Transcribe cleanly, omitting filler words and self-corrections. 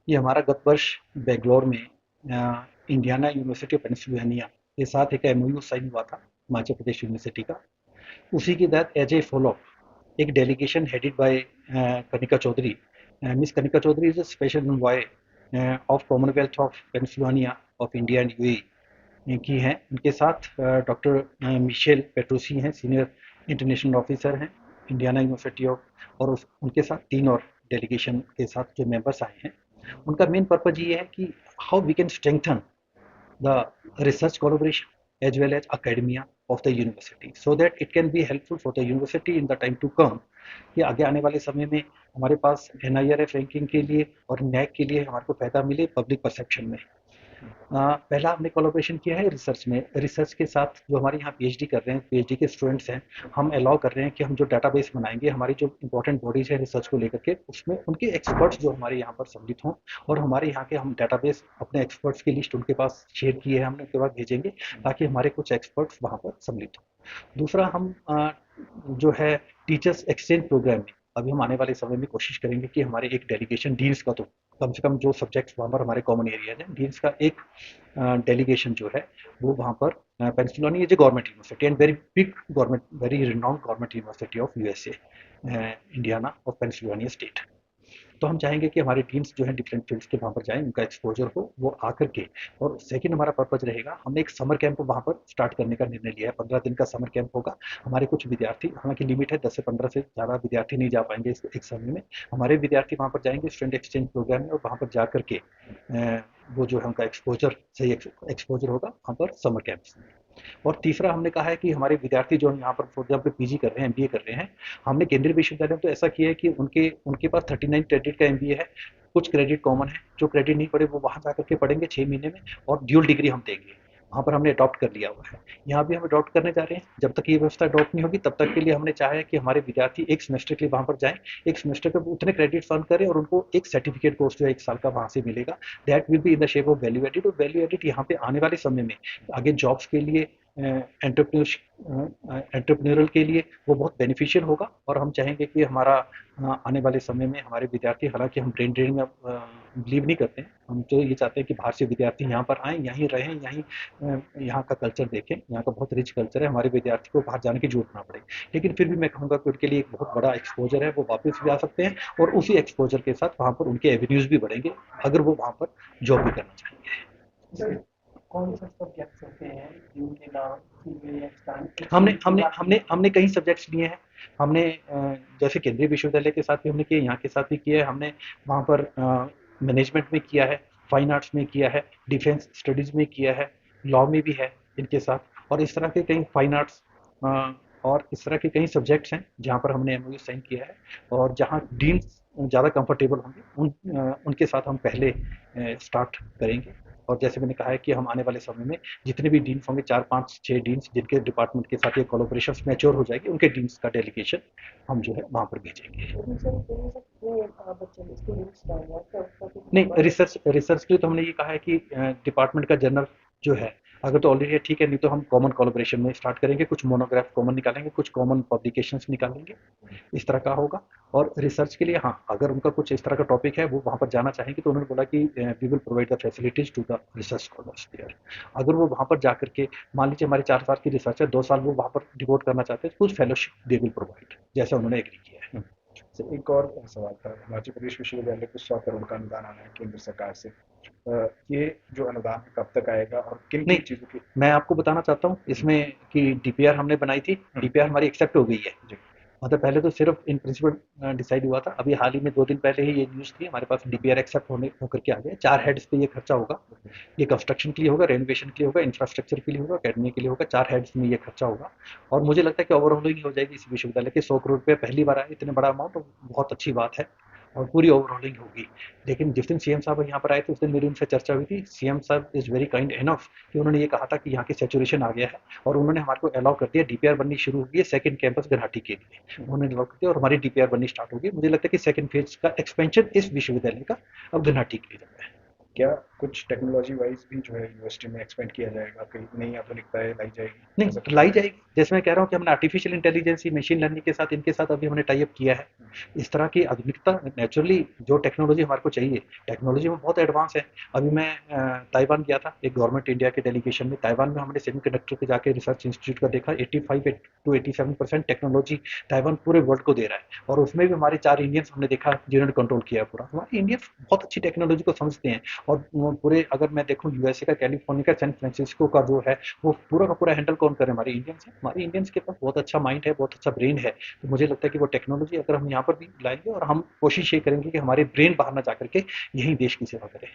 ये हमारा गत वर्ष बेंगलोर में इंडियाना यूनिवर्सिटी ऑफ पेंसिल्वेनिया के साथ एक एमओयू साइन हुआ था, हिमाचल प्रदेश यूनिवर्सिटी का। उसी के तहत एज ए फॉलो एक delegation headed by Kanika Chaudhary. Miss Kanika Chaudhary is a special envoy of commonwealth of Pennsylvania of India and UAE की हैं। उनके साथ डॉक्टर मिशेल पेट्रोसी हैं, सीनियर इंटरनेशनल ऑफिसर हैं इंडियाना यूनिवर्सिटी ऑफ, और उनके साथ तीन और डेलीगेशन के साथ जो मेंबर्स आए हैं। उनका मेन पर्पज ये है कि how we can strengthen the research collaboration as well as academia of the university so that it can be helpful for the university in the time to come, कि आगे आने वाले समय में हमारे पास NIRF रैंकिंग के लिए और नैक के लिए हमारे को फायदा मिले पब्लिक परसेप्शन में। पहला हमने कोलैबोरेशन किया है रिसर्च में। रिसर्च के साथ जो हमारे यहाँ पीएचडी कर रहे हैं, पीएचडी के स्टूडेंट्स हैं, हम अलाउ कर रहे हैं कि हम जो डाटाबेस बनाएंगे हमारी जो इंपॉर्टेंट बॉडीज है रिसर्च को लेकर के, उसमें उनके एक्सपर्ट्स जो हमारे यहाँ पर सम्मिलित हों, और हमारे यहाँ के हम डाटाबेस अपने एक्सपर्ट्स की लिस्ट उनके पास शेयर किए हैं हमने, उनके बाद भेजेंगे ताकि हमारे कुछ एक्सपर्ट्स वहाँ पर सम्मिलित हों। दूसरा, हम जो है टीचर्स एक्सचेंज प्रोग्राम में अभी हम आने वाले समय में कोशिश करेंगे कि हमारे एक डेलीगेशन डीन्स का, तो कम से कम जो सब्जेक्ट्स वहाँ पर हमारे कॉमन एरियाज हैं, डीन्स का एक डेलीगेशन जो है वो वहाँ पर Pennsylvania is a government university and very big government, very renowned government university of USA, Indiana of Pennsylvania state. तो हम चाहेंगे कि हमारे टीम्स जो है डिफरेंट फील्ड्स के वहाँ पर जाएं, उनका एक्सपोजर हो वो आकर के। और सेकंड हमारा पर्पज रहेगा, हमने एक समर कैंप वहाँ पर स्टार्ट करने का निर्णय लिया है। 15 दिन का समर कैंप होगा। हमारे कुछ विद्यार्थी, हालांकि लिमिट है 10 से 15 से ज़्यादा विद्यार्थी नहीं जा पाएंगे इस एक समय में। हमारे विद्यार्थी वहाँ पर जाएंगे स्टूडेंट एक्सचेंज प्रोग्राम में, और वहाँ पर जा करके वो जो है उनका एक्सपोजर, सही एक्सपोजर होगा वहाँ पर समर कैंप्स में। और तीसरा हमने कहा है कि हमारे विद्यार्थी जो यहाँ पर फॉर एग्जाम्पल पीजी कर रहे हैं, एमबीए कर रहे हैं, हमने केंद्रीय विश्वविद्यालय में तो ऐसा किया है कि उनके उनके पास 39 क्रेडिट का एमबीए है। कुछ क्रेडिट कॉमन है, जो क्रेडिट नहीं पड़े वो वहाँ जा करके पढ़ेंगे 6 महीने में, और ड्यूल डिग्री हम देंगे। वहाँ पर हमने अडॉप्ट कर लिया हुआ है। यहाँ भी हम अडॉप्ट करने जा रहे हैं। जब तक ये व्यवस्था अडॉप्ट नहीं होगी तब तक के लिए हमने चाहा है कि हमारे विद्यार्थी एक सेमेस्टर के लिए वहाँ पर जाएं, एक सेमेस्टर पे उतने क्रेडिट अर्न करें, और उनको एक सर्टिफिकेट कोर्स जो है 1 साल का वहाँ से मिलेगा। That will be in the shape of value added. और वैल्यू एडिड यहाँ पे आने वाले समय में आगे जॉब्स के लिए, एंटरप्रेन्योरल के लिए वो बहुत बेनिफिशियल होगा। और हम चाहेंगे कि हमारा आने वाले समय में हमारे विद्यार्थी, हालांकि हम ब्रेन ड्रेन में बिलीव नहीं करते हैं, हम तो ये चाहते हैं कि बाहर से विद्यार्थी यहाँ पर आएँ, यहीं रहें, यहीं यहाँ का कल्चर देखें। यहाँ का बहुत रिच कल्चर है, हमारे विद्यार्थी को बाहर जाने की जरूरत ना पड़े। लेकिन फिर भी मैं कहूँगा कि उनके लिए एक बहुत बड़ा एक्सपोजर है, वो वापस भी आ सकते हैं, और उसी एक्सपोजर के साथ वहाँ पर उनके एवेन्यूज भी बढ़ेंगे अगर वो वहाँ पर जॉब भी करना चाहेंगे। कौन से सब्जेक्ट्स होते हैं जिनके नाम में एक्सपेंड हमने हमने हमने हमने कई सब्जेक्ट्स लिए हैं। हमने जैसे केंद्रीय विश्वविद्यालय के साथ भी हमने किया, यहाँ के साथ भी किया है। हमने वहाँ पर मैनेजमेंट में किया है, फाइन आर्ट्स में किया है, डिफेंस स्टडीज़ में किया है, लॉ में भी है इनके साथ। और इस तरह के कई फाइन आर्ट्स और इस तरह के कई सब्जेक्ट्स हैं जहाँ पर हमने एमओयू साइन किया है, और जहाँ डीन्स ज़्यादा कंफर्टेबल होंगे उनके साथ हम पहले स्टार्ट करेंगे। और जैसे मैंने कहा है कि हम आने वाले समय में जितने भी डीन्स होंगे, 4 5 6 डीन्स जिनके डिपार्टमेंट के साथ ये कोलोब्रेशन मैच्योर हो जाएगी, उनके डीन्स का डेलीगेशन हम जो है वहाँ पर भेजेंगे। नहीं, रिसर्च रिसर्च के लिए तो हमने ये कहा है कि डिपार्टमेंट का जर्नल जो है, अगर तो ऑलरेडी है ठीक है, नहीं तो हम कॉमन कोलैबोरेशन में स्टार्ट करेंगे, कुछ मोनोग्राफ कॉमन निकालेंगे, कुछ कॉमन पब्लिकेशंस निकालेंगे, इस तरह का होगा। और रिसर्च के लिए हाँ, अगर उनका कुछ इस तरह का टॉपिक है वो वहाँ पर जाना चाहेंगे, तो उन्होंने बोला कि we will provide the facilities to the research scholars there. अगर वो वहाँ पर जा करके, मान लीजिए हमारे 4 साल की रिसर्च है, 2 साल वो वहाँ पर डिवोट करना चाहते हैं, कुछ फेलोशिप दे विल प्रोवाइड, जैसे उन्होंने एग्री किया है। एक और सवाल था, हिमाचल प्रदेश विश्वविद्यालय को 100 करोड़ का अनुदान आना है केंद्र सरकार से। ये जो अनुदान है कब तक आएगा और किन नहीं, किन चीजों की? मैं आपको बताना चाहता हूँ इसमें कि डीपीआर हमने बनाई थी, डीपीआर हमारी एक्सेप्ट हो गई है। जी। मतलब पहले तो सिर्फ इन प्रिंसिपल डिसाइड हुआ था, अभी हाल ही में 2 दिन पहले ही ये न्यूज़ थी, हमारे पास डीपीआर एक्सेप्ट होने होकर के आ गया। 4 हेड्स पे ये खर्चा होगा। ये कंस्ट्रक्शन के लिए होगा, रेनोवेशन के लिए होगा, इंफ्रास्ट्रक्चर के लिए होगा, अकेडमी के लिए होगा। 4 हेड्स में ये खर्चा होगा। और मुझे लगता है कि ओवरऑलिंग हो जाएगी इस विश्वविद्यालय के। 100 करोड़ रुपये पहली बार आए, इतने बड़ा अमाउंट, बहुत अच्छी बात है, और पूरी ओवरऑलिंग होगी। लेकिन जिस दिन सीएम साहब यहाँ पर आए थे उस दिन मेरी उनसे चर्चा हुई थी। सीएम साहब इज़ वेरी काइंड इनफ कि उन्होंने ये कहा था कि यहाँ की सैचुरेशन आ गया है, और उन्होंने हमारे को अलाउ कर दिया, डीपीआर बननी शुरू हो गई है सेकंड कैंपस गुवाहाटी के लिए। उन्होंने अलाउ कर दिया और हमारी डीपीआर बननी स्टार्ट हो गई। मुझे लगता है कि सेकंड फेज का एक्सपेंशन इस विश्वविद्यालय का अब गुवाहाटी के लिए जाता है। क्या कुछ टेक्नोलॉजी वाइज भी जो है यूनिवर्सिटी में एक्सपेंड किया जाएगा, कहीं नई आधुनिकताएं लाई जाएगी, ऐसा नहीं कुछ लाई होगा? जाएगी, जैसे मैं कह रहा हूँ कि हमने आर्टिफिशियल इंटेलिजेंस मशीन लर्निंग के साथ इनके साथ अभी हमने टाई अप किया है। इस तरह की आधुनिकता नेचुरली जो टेक्नोलॉजी हमारे को चाहिए, टेक्नोलॉजी में बहुत एडवांस है। अभी मैं ताइवान गया था एक गवर्नमेंट इंडिया के डेलीगेशन में। ताइवान में हमने सेमीकंडक्टर पे जाके रिसर्च इंस्टीट्यूट का देखा, 85 टू 87% टेक्नोलॉजी ताइवान पूरे वर्ल्ड को दे रहा है। और उसमें भी हमारे 4 इंडियंस हमने देखा जिन्होंने कंट्रोल किया पूरा। हमारे इंडियंस बहुत अच्छी टेक्नोलॉजी को समझते हैं। और वो पूरे अगर मैं देखूँ यूएसए का कैलिफोर्निया का सैन फ्रांसिस्को का जो है वो पूरा का पूरा हैंडल कौन करे? हमारे इंडियंस हैं। हमारे इंडियंस के पास बहुत अच्छा माइंड है, बहुत अच्छा ब्रेन है। तो मुझे लगता है कि वो टेक्नोलॉजी अगर हम यहाँ पर भी लाएंगे और हम कोशिश ये करेंगे कि हमारे ब्रेन बाहर ना जा करके यही देश की सेवा करें।